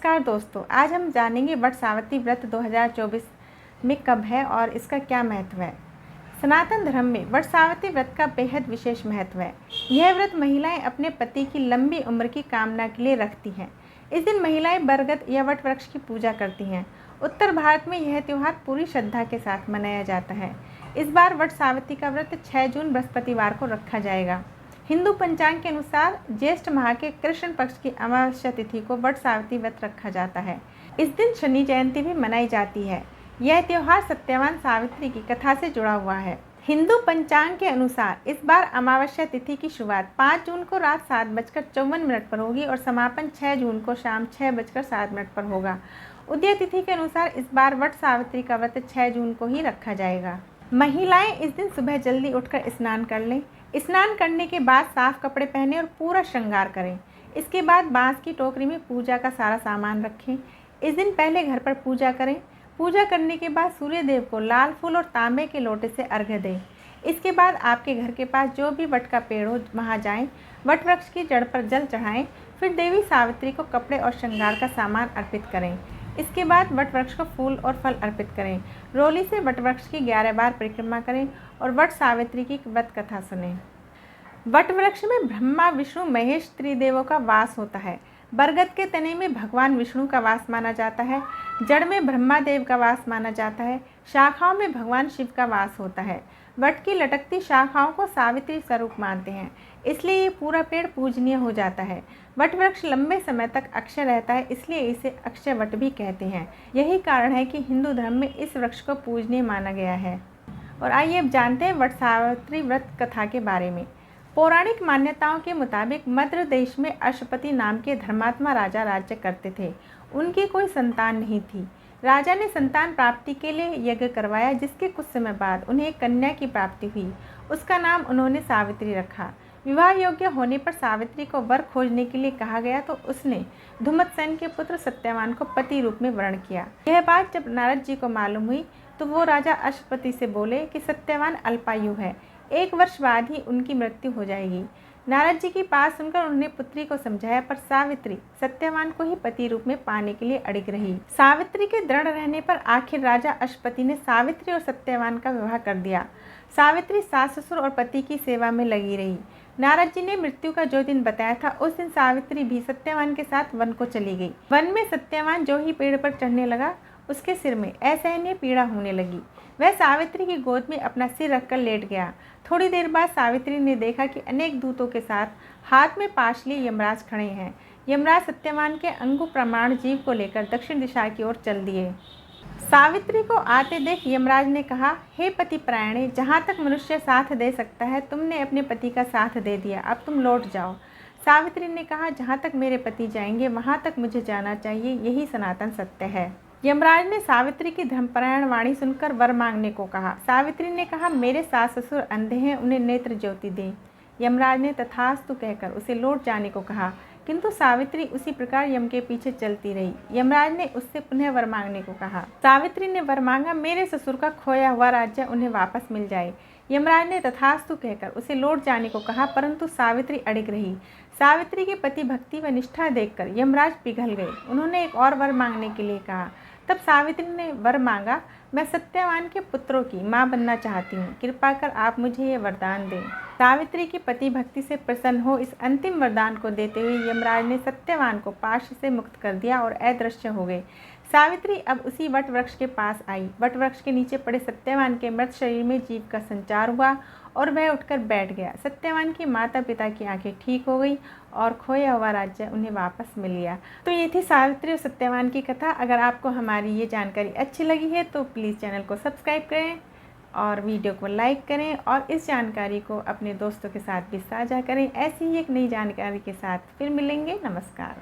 नमस्कार दोस्तों, आज हम जानेंगे वट सावित्री व्रत 2024 में कब है और इसका क्या महत्व है। सनातन धर्म में वट सावित्री व्रत का बेहद विशेष महत्व है। यह व्रत महिलाएं अपने पति की लंबी उम्र की कामना के लिए रखती हैं। इस दिन महिलाएं बरगद या वट वृक्ष की पूजा करती हैं। उत्तर भारत में यह त्यौहार पूरी श्रद्धा के साथ मनाया जाता है। इस बार वट सावित्री का व्रत 6 जून बृहस्पतिवार को रखा जाएगा। हिंदू पंचांग के अनुसार ज्येष्ठ माह के कृष्ण पक्ष की अमावस्या तिथि को वट सावित्री व्रत रखा जाता है। इस दिन शनि जयंती भी मनाई जाती है। यह त्योहार सत्यवान सावित्री की कथा से जुड़ा हुआ है। हिंदू पंचांग के अनुसार इस बार अमावस्या तिथि की शुरुआत 5 जून को रात 7:54 पर होगी और समापन 6 जून को शाम 6:07 पर होगा। उदय तिथि के अनुसार इस बार वट सावित्री का व्रत 6 जून को ही रखा जाएगा। महिलाएं इस दिन सुबह जल्दी उठकर स्नान कर लें। स्नान करने के बाद साफ कपड़े पहने और पूरा श्रृंगार करें। इसके बाद बांस की टोकरी में पूजा का सारा सामान रखें। इस दिन पहले घर पर पूजा करें। पूजा करने के बाद सूर्य देव को लाल फूल और तांबे के लोटे से अर्घ्य दें। इसके बाद आपके घर के पास जो भी वट का पेड़ हो वहाँ जाएं, वट वृक्ष की जड़ पर जल चढ़ाएं। फिर देवी सावित्री को कपड़े और श्रृंगार का सामान अर्पित करें। इसके बाद वट वृक्ष को फूल और फल अर्पित करें। रोली से वट वृक्ष की 11 बार परिक्रमा करें और वट सावित्री की व्रत कथा सुनें। वट वृक्ष में ब्रह्मा, विष्णु, महेश त्रिदेवों का वास होता है। बरगद के तने में भगवान विष्णु का वास माना जाता है। जड़ में ब्रह्मा देव का वास माना जाता है। शाखाओं में भगवान शिव का वास होता है। वट की लटकती शाखाओं को सावित्री स्वरूप मानते हैं, इसलिए ये पूरा पेड़ पूजनीय हो जाता है। वट वृक्ष लंबे समय तक अक्षय रहता है, इसलिए इसे अक्षय वट भी कहते हैं। यही कारण है कि हिंदू धर्म में इस वृक्ष को पूजनीय माना गया है। और आइए अब जानते हैं वट सावित्री व्रत कथा के बारे में। पौराणिक मान्यताओं के मुताबिक मद्र देश में अश्वपति नाम के धर्मात्मा राजा राज्य करते थे। उनकी कोई संतान नहीं थी। राजा ने संतान प्राप्ति के लिए यज्ञ करवाया, जिसके कुछ समय बाद उन्हें एक कन्या की प्राप्ति हुई। उसका नाम उन्होंने सावित्री रखा। विवाह योग्य होने पर सावित्री को वर खोजने के लिए कहा गया तो उसने धुमतसेन के पुत्र सत्यवान को पति रूप में वर्ण किया। यह बात जब नारद जी को मालूम हुई तो वो राजा अश्वपति से बोले कि सत्यवान अल्पायु है, 1 वर्ष बाद ही उनकी मृत्यु हो जाएगी। नारद जी की बात सुनकर उन्होंने पुत्री को समझाया, पर सावित्री सत्यवान को ही पति रूप में पाने के लिए अड़िग रही। सावित्री के दृढ़ रहने पर आखिर राजा अश्वपति ने सावित्री और सत्यवान का विवाह कर दिया। सावित्री सास ससुर और पति की सेवा में लगी रही। नारद जी ने मृत्यु का जो दिन बताया था, उस दिन सावित्री भी सत्यवान के साथ वन को चली गई। वन में सत्यवान जो ही पेड़ पर चढ़ने लगा, उसके सिर में असहनीय पीड़ा होने लगी। वह सावित्री की गोद में अपना सिर रखकर लेट गया। थोड़ी देर बाद सावित्री ने देखा कि अनेक दूतों के साथ हाथ में पाश लिए यमराज खड़े हैं। यमराज सत्यवान के अंगु प्रमाण जीव को लेकर दक्षिण दिशा की ओर चल दिए। सावित्री को आते देख यमराज ने कहा, हे पति प्रायणे, जहाँ तक मनुष्य साथ दे सकता है तुमने अपने पति का साथ दे दिया, अब तुम लौट जाओ। सावित्री ने कहा, जहाँ तक मेरे पति जाएंगे वहाँ तक मुझे जाना चाहिए, यही सनातन सत्य है। यमराज ने सावित्री की धर्मपरायण वाणी सुनकर वर मांगने को कहा। सावित्री ने कहा, मेरे सास ससुर अंधे हैं, उन्हें नेत्र ज्योति दें। यमराज ने तथास्तु कहकर उसे लौट जाने को कहा, किंतु सावित्री उसी प्रकार यम के पीछे चलती रही। यमराज ने उससे पुनः वर मांगने को कहा। सावित्री ने वर मांगा, मेरे ससुर का खोया हुआ राज्य उन्हें वापस मिल जाए। यमराज ने तथास्तु कहकर उसे लौट जाने को कहा, परंतु सावित्री अड़िग रही। सावित्री के पति भक्ति व निष्ठा देखकर यमराज पिघल गए। उन्होंने एक और वर मांगने के लिए कहा। तब सावित्री ने वर मांगा, मैं सत्यवान के पुत्रों की माँ बनना चाहती हूँ, कृपा कर आप मुझे ये वरदान दें। सावित्री की पति भक्ति से प्रसन्न हो इस अंतिम वरदान को देते हुए यमराज ने सत्यवान को पाश से मुक्त कर दिया और अदृश्य हो गए। सावित्री अब उसी वट वृक्ष के पास आई। वट वृक्ष के नीचे पड़े सत्यवान के मृत शरीर में जीव का संचार हुआ और वह उठकर बैठ गया। सत्यवान की माता पिता की आंखें ठीक हो गई और खोया हुआ राज्य उन्हें वापस मिल गया। तो ये थी सावित्री और सत्यवान की कथा। अगर आपको हमारी ये जानकारी अच्छी लगी है तो प्लीज़ चैनल को सब्सक्राइब करें और वीडियो को लाइक करें और इस जानकारी को अपने दोस्तों के साथ भी साझा करें। ऐसी ही एक नई जानकारी के साथ फिर मिलेंगे। नमस्कार।